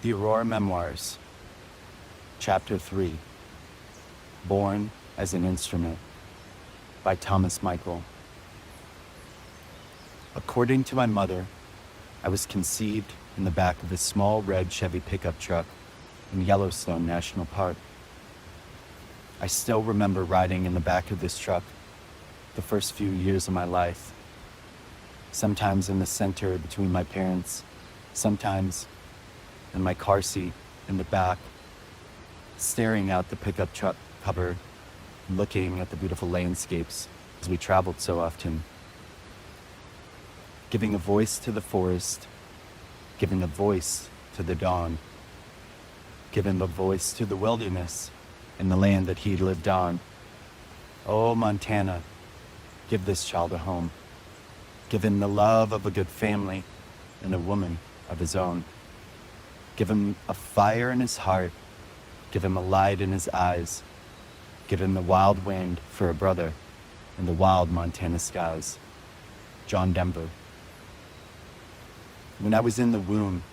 The Aurora Memoirs, Chapter 3, Born as an Instrument, by Thomas Michael. According to my mother, I was conceived in the back of a small red Chevy pickup truck in Yellowstone National Park. I still remember riding in the back of this truck the first few years of my life, sometimes in the center between my parents, sometimes in my car seat in the back, staring out the pickup truck cover, looking at the beautiful landscapes as we traveled so often, giving a voice to the forest, giving a voice to the dawn, giving a voice to the wilderness and the land that he lived on. Oh, Montana, give this child a home. Give him the love of a good family and a woman of his own. Give him a fire in his heart. Give him a light in his eyes. Give him the wild wind for a brother and the wild Montana skies. John Denver. When I was in the womb,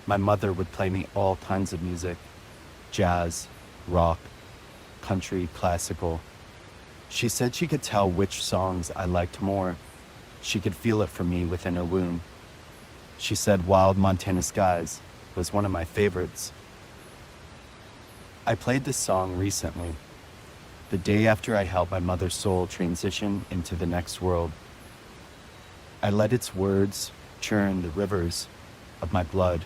my mother would play me all kinds of music: jazz, rock, country, classical. She said she could tell which songs I liked more. She could feel it from me within her womb. She said Wild Montana Skies was one of my favorites. I played this song recently, the day after I helped my mother's soul transition into the next world. I let its words churn the rivers of my blood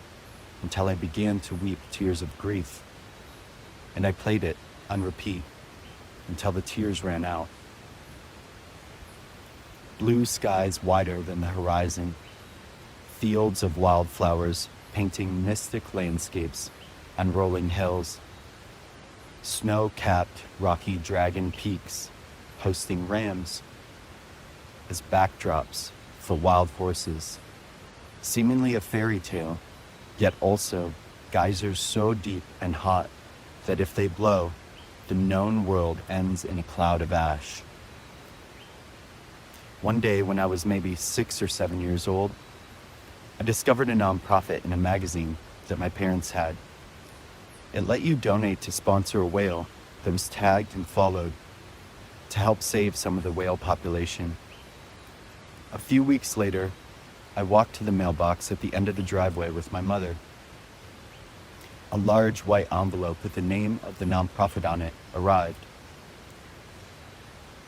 until I began to weep tears of grief. And I played it on repeat until the tears ran out. Blue skies wider than the horizon, fields of wildflowers painting mystic landscapes on rolling hills, snow-capped rocky dragon peaks hosting rams as backdrops for wild horses, seemingly a fairy tale, yet also geysers so deep and hot that if they blow, the known world ends in a cloud of ash. One day when I was maybe 6 or 7 years old, I discovered a nonprofit in a magazine that my parents had. It let you donate to sponsor a whale that was tagged and followed to help save some of the whale population. A few weeks later, I walked to the mailbox at the end of the driveway with my mother. A large white envelope with the name of the nonprofit on it arrived.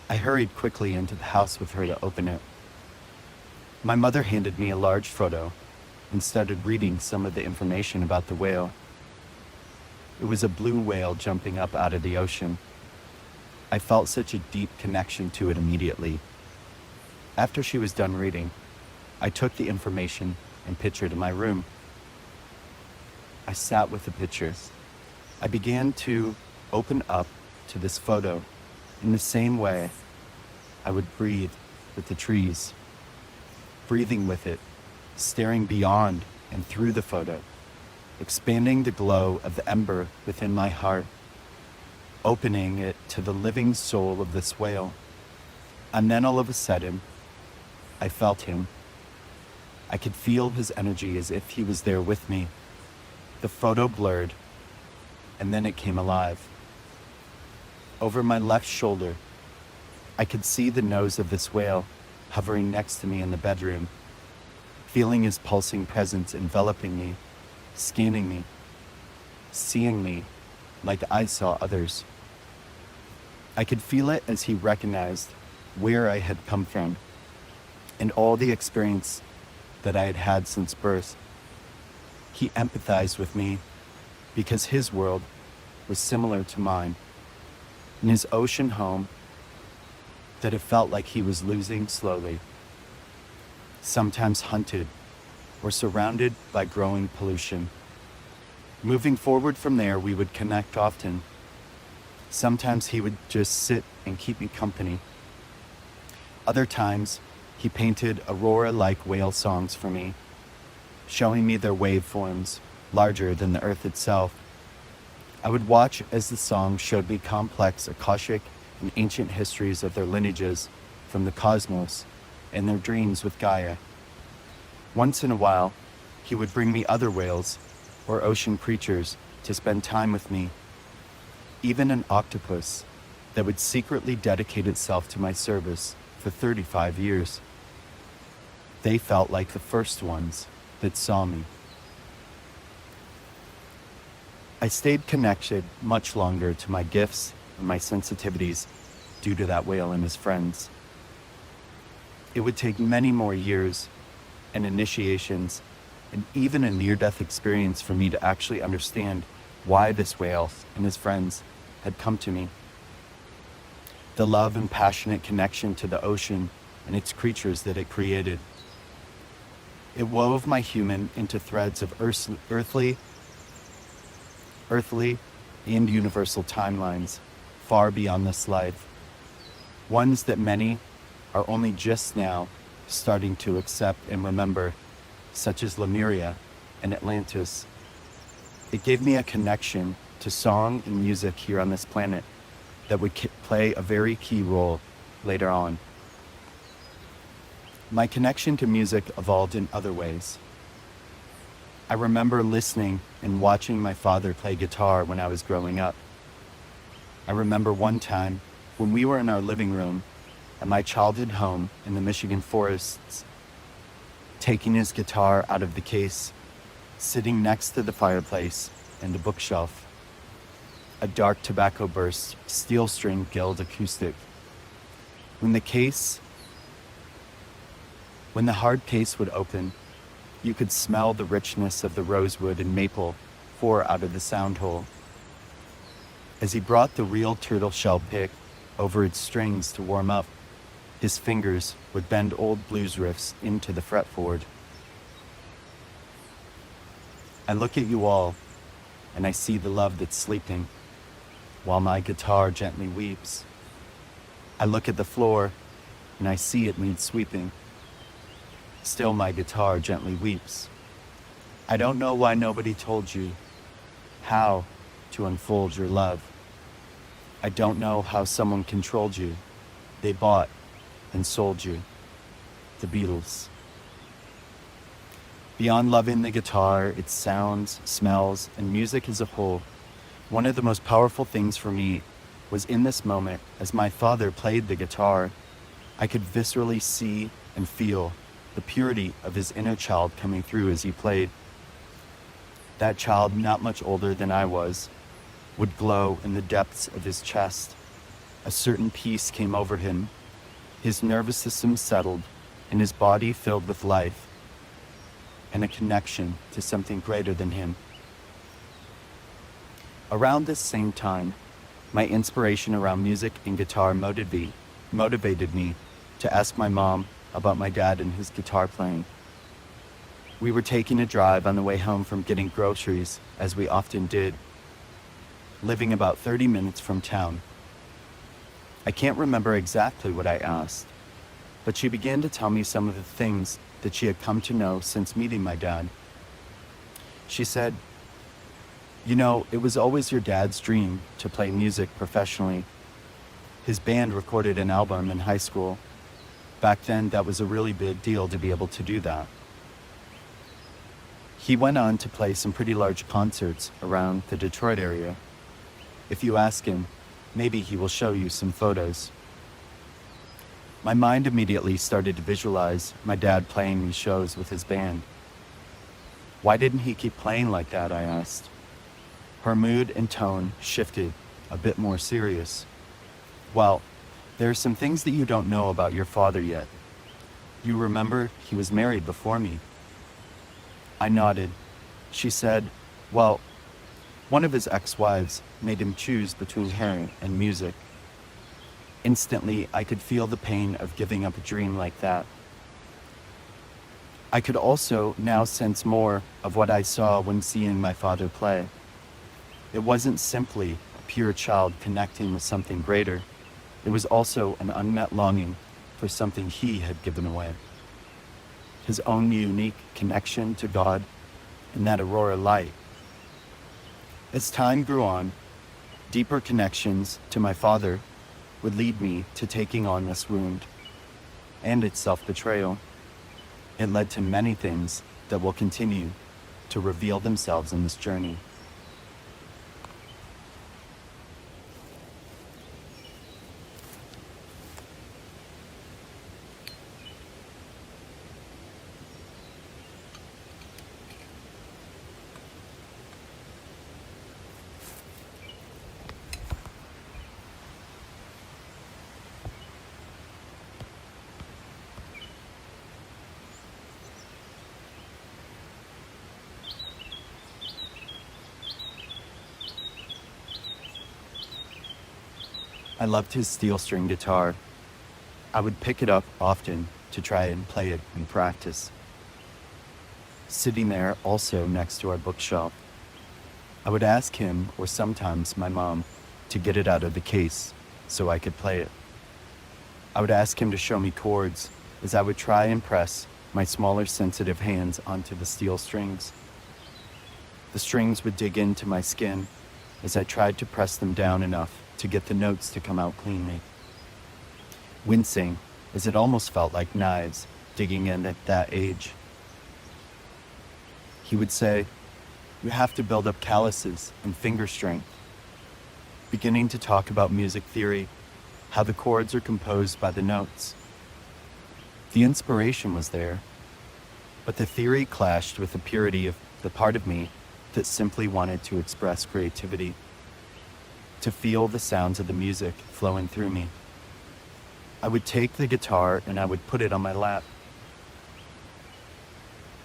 I hurried quickly into the house with her to open it. My mother handed me a large photo and started reading some of the information about the whale. It was a blue whale jumping up out of the ocean. I felt such a deep connection to it immediately. After she was done reading, I took the information and picture to my room. I sat with the picture. I began to open up to this photo in the same way I would breathe with the trees, breathing with it, staring beyond and through the photo, expanding the glow of the ember within my heart, opening it to the living soul of this whale. And then all of a sudden, I felt him. I could feel his energy as if he was there with me. The photo blurred, and then it came alive. Over my left shoulder, I could see the nose of this whale hovering next to me in the bedroom, feeling his pulsing presence enveloping me, scanning me, seeing me like I saw others. I could feel it as he recognized where I had come from and all the experience that I had had since birth. He empathized with me because his world was similar to mine. In his ocean home that it felt like he was losing slowly, sometimes hunted or surrounded by growing pollution. Moving forward from there, we would connect often. Sometimes he would just sit and keep me company. Other times, he painted Aurora-like whale songs for me, showing me their waveforms larger than the earth itself. I would watch as the songs showed me complex Akashic and ancient histories of their lineages from the cosmos and their dreams with Gaia. Once in a while, he would bring me other whales or ocean creatures to spend time with me, even an octopus that would secretly dedicate itself to my service for 35 years. They felt like the first ones that saw me. I stayed connected much longer to my gifts and my sensitivities due to that whale and his friends. It would take many more years and initiations and even a near-death experience for me to actually understand why this whale and his friends had come to me. The love and passionate connection to the ocean and its creatures that it created. It wove my human into threads of earthly and universal timelines far beyond this life, ones that many are only just now starting to accept and remember, such as Lemuria and Atlantis. It gave me a connection to song and music here on this planet that would play a very key role later on. My connection to music evolved in other ways. I remember listening and watching my father play guitar when I was growing up. I remember one time when we were in our living room at my childhood home in the Michigan forests, taking his guitar out of the case, sitting next to the fireplace and a bookshelf, a dark tobacco burst, steel string guild acoustic. When the hard case would open, you could smell the richness of the rosewood and maple pour out of the sound hole. As he brought the real turtle shell pick over its strings to warm up, his fingers would bend old blues riffs into the fretboard. I look at you all, and I see the love that's sleeping, while my guitar gently weeps. I look at the floor, and I see it needs sweeping. Still my guitar gently weeps. I don't know why nobody told you how to unfold your love. I don't know how someone controlled you. They bought and sold you. The Beatles. Beyond loving the guitar, its sounds, smells, and music as a whole, one of the most powerful things for me was in this moment, as my father played the guitar, I could viscerally see and feel the purity of his inner child coming through as he played. That child, not much older than I was, would glow in the depths of his chest. A certain peace came over him. His nervous system settled, and his body filled with life, and a connection to something greater than him. Around this same time, my inspiration around music and guitar motivated me to ask my mom about my dad and his guitar playing. We were taking a drive on the way home from getting groceries, as we often did, living about 30 minutes from town. I can't remember exactly what I asked, but she began to tell me some of the things that she had come to know since meeting my dad. She said, "You know, it was always your dad's dream to play music professionally. His band recorded an album in high school. Back then, that was a really big deal to be able to do that. He went on to play some pretty large concerts around the Detroit area. If you ask him, maybe he will show you some photos." My mind immediately started to visualize my dad playing these shows with his band. Why didn't he keep playing like that, I asked. Her mood and tone shifted, a bit more serious. "Well, there are some things that you don't know about your father yet. You remember he was married before me." I nodded. She said, "Well, one of his ex-wives made him choose between her and music." Instantly, I could feel the pain of giving up a dream like that. I could also now sense more of what I saw when seeing my father play. It wasn't simply a pure child connecting with something greater. It was also an unmet longing for something he had given away. His own unique connection to God and that Aurora light. As time grew on, deeper connections to my father would lead me to taking on this wound and its self-betrayal. It led to many things that will continue to reveal themselves in this journey. I loved his steel string guitar. I would pick it up often to try and play it in practice. Sitting there also next to our bookshelf, I would ask him, or sometimes my mom, to get it out of the case so I could play it. I would ask him to show me chords as I would try and press my smaller sensitive hands onto the steel strings. The strings would dig into my skin as I tried to press them down enough to get the notes to come out cleanly. Wincing, as it almost felt like knives digging in at that age. He would say, "You have to build up calluses and finger strength," beginning to talk about music theory, how the chords are composed by the notes. The inspiration was there, but the theory clashed with the purity of the part of me that simply wanted to express creativity, to feel the sounds of the music flowing through me. I would take the guitar and I would put it on my lap,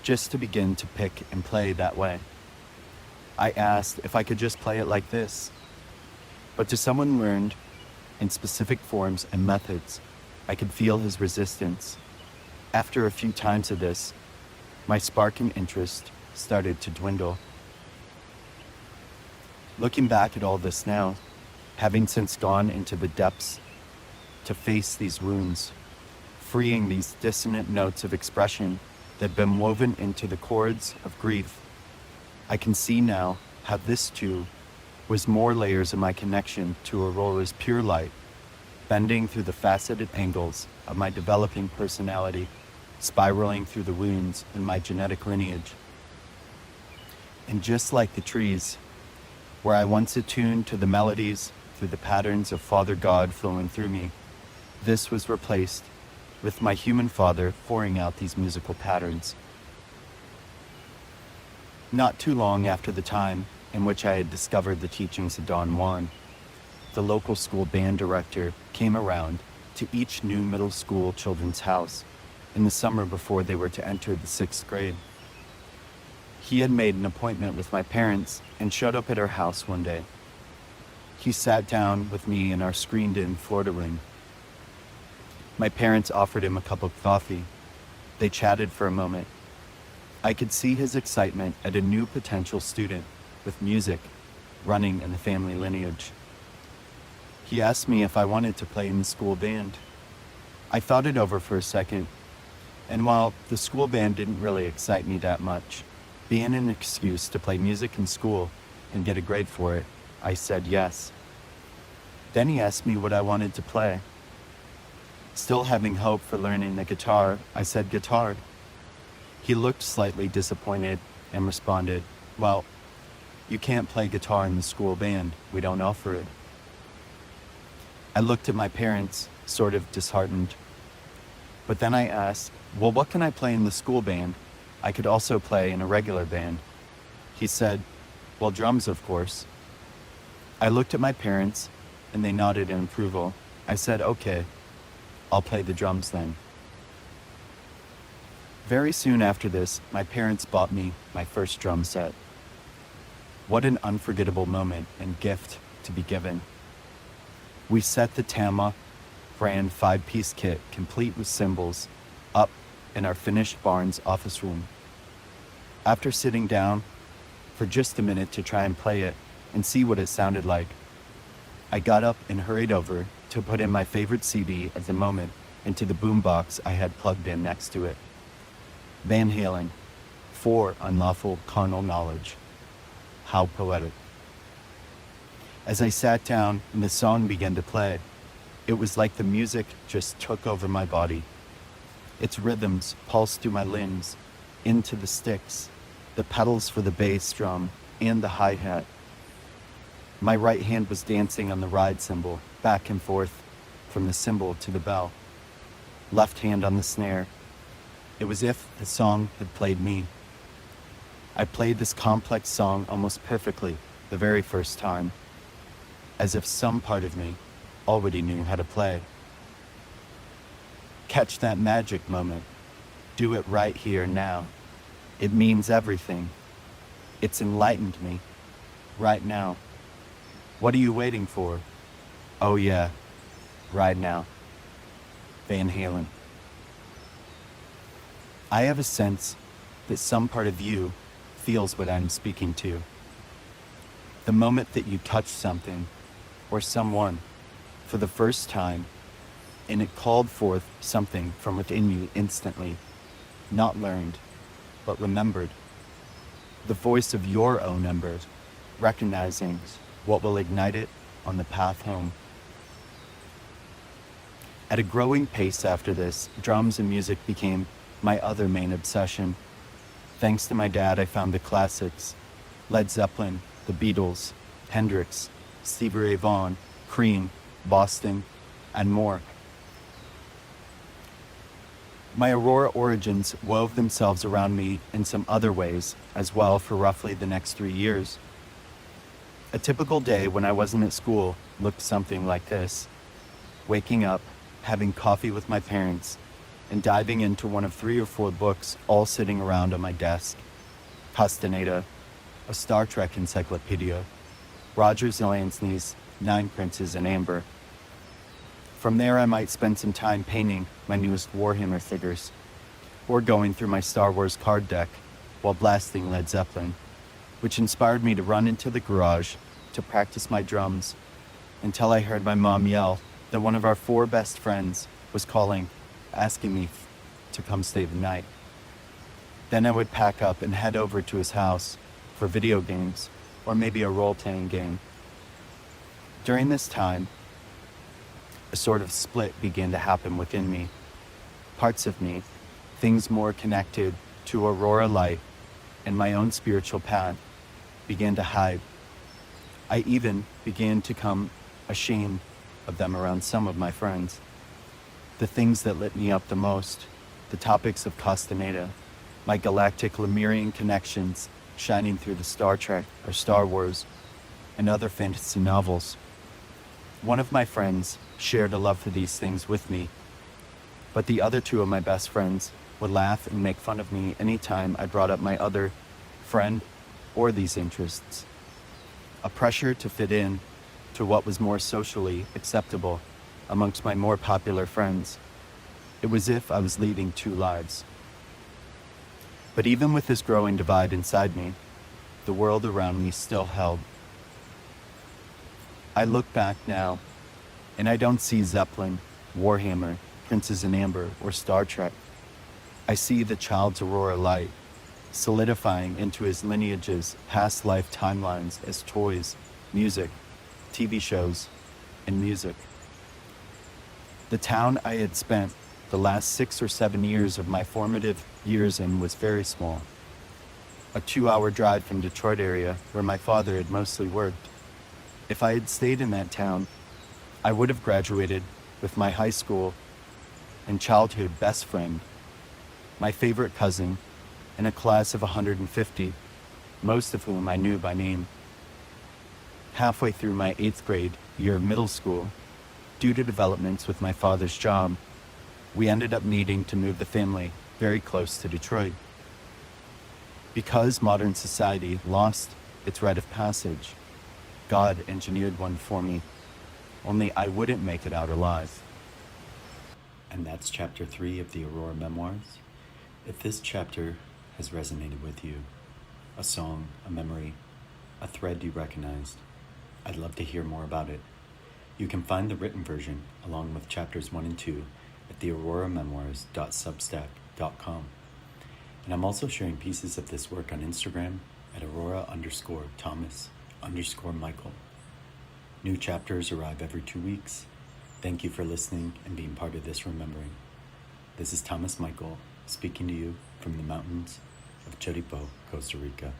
just to begin to pick and play that way. I asked if I could just play it like this, but to someone learned in specific forms and methods, I could feel his resistance. After a few times of this, my sparking interest started to dwindle. Looking back at all this now, having since gone into the depths to face these wounds, freeing these dissonant notes of expression that have been woven into the chords of grief, I can see now how this too was more layers of my connection to Aurora's pure light, bending through the faceted angles of my developing personality, spiraling through the wounds in my genetic lineage. And just like the trees, where I once attuned to the melodies through the patterns of Father God flowing through me, this was replaced with my human father pouring out these musical patterns. Not too long after the time in which I had discovered the teachings of Don Juan, the local school band director came around to each new middle school children's house in the summer before they were to enter the 6th grade. He had made an appointment with my parents and showed up at our house one day. He sat down with me in our screened-in Florida room. My parents offered him a cup of coffee. They chatted for a moment. I could see his excitement at a new potential student with music running in the family lineage. He asked me if I wanted to play in the school band. I thought it over for a second, and while the school band didn't really excite me that much, being an excuse to play music in school and get a grade for it, I said yes. Then he asked me what I wanted to play. Still having hope for learning the guitar, I said guitar. He looked slightly disappointed and responded, "Well, you can't play guitar in the school band. We don't offer it." I looked at my parents, sort of disheartened. But then I asked, "Well, what can I play in the school band? I could also play in a regular band." He said, "Well, drums, of course." I looked at my parents, and they nodded in approval. I said, "Okay, I'll play the drums then." Very soon after this, my parents bought me my first drum set. What an unforgettable moment and gift to be given. We set the Tama brand 5-piece kit, complete with cymbals, up in our finished Barnes office room. After sitting down for just a minute to try and play it and see what it sounded like, I got up and hurried over to put in my favorite CD at the moment into the boombox I had plugged in next to it. Van Halen, For Unlawful Carnal Knowledge. How poetic. As I sat down and the song began to play, it was like the music just took over my body. Its rhythms pulsed through my limbs, into the sticks, the pedals for the bass drum, and the hi-hat. My right hand was dancing on the ride cymbal, back and forth, from the cymbal to the bell. Left hand on the snare. It was as if the song had played me. I played this complex song almost perfectly the very first time, as if some part of me already knew how to play. Catch that magic moment. Do it right here now. It means everything. It's enlightened me. Right now. What are you waiting for? Oh yeah, right now. Van Halen. I have a sense that some part of you feels what I'm speaking to. The moment that you touch something or someone for the first time, and it called forth something from within you instantly, not learned, but remembered. The voice of your own ember, recognizing what will ignite it on the path home. At a growing pace after this, drums and music became my other main obsession. Thanks to my dad, I found the classics: Led Zeppelin, the Beatles, Hendrix, Stevie Ray Vaughan, Cream, Boston, and more. My Aurora origins wove themselves around me in some other ways as well for roughly the next 3 years. A typical day when I wasn't at school looked something like this: waking up, having coffee with my parents, and diving into one of 3 or 4 books all sitting around on my desk. Castaneda, a Star Trek encyclopedia, Roger Zelazny's 9 Princes in Amber. From there, I might spend some time painting my newest Warhammer figures, or going through my Star Wars card deck while blasting Led Zeppelin, which inspired me to run into the garage to practice my drums until I heard my mom yell that one of our 4 best friends was calling, asking me to come stay the night. Then I would pack up and head over to his house for video games or maybe a role-playing game. During this time, a sort of split began to happen within me. Parts of me, things more connected to Aurora light and my own spiritual path, began to hide. I even began to come ashamed of them around some of my friends. The things that lit me up the most, the topics of Castaneda, my galactic Lemurian connections shining through the Star Trek or Star Wars and other fantasy novels. One of my friends shared a love for these things with me, but the other 2 of my best friends would laugh and make fun of me anytime I brought up my other friend or these interests. A pressure to fit in to what was more socially acceptable amongst my more popular friends. It was as if I was leading 2 lives. But even with this growing divide inside me, the world around me still held. I look back now, and I don't see Zeppelin, Warhammer, Princes in Amber, or Star Trek. I see the child's Aurora light, solidifying into his lineage's past life timelines as toys, music, TV shows, and music. The town I had spent the last 6 or 7 years of my formative years in was very small. A 2-hour drive from Detroit area where my father had mostly worked. If I had stayed in that town, I would have graduated with my high school and childhood best friend, my favorite cousin, and a class of 150, most of whom I knew by name. Halfway through my 8th grade year of middle school, due to developments with my father's job, we ended up needing to move the family very close to Detroit. Because modern society lost its rite of passage, God engineered one for me, only I wouldn't make it out alive. And that's chapter 3 of the Aurora Memoirs. If this chapter has resonated with you, a song, a memory, a thread you recognized, I'd love to hear more about it. You can find the written version along with chapters 1 and 2 at theauroramemoirs.substack.com. And I'm also sharing pieces of this work on Instagram at Aurora_Thomas_Michael. New chapters arrive every 2 weeks. Thank you for listening and being part of this remembering. This is Thomas Michael speaking to you from the mountains of Chiripo, Costa Rica.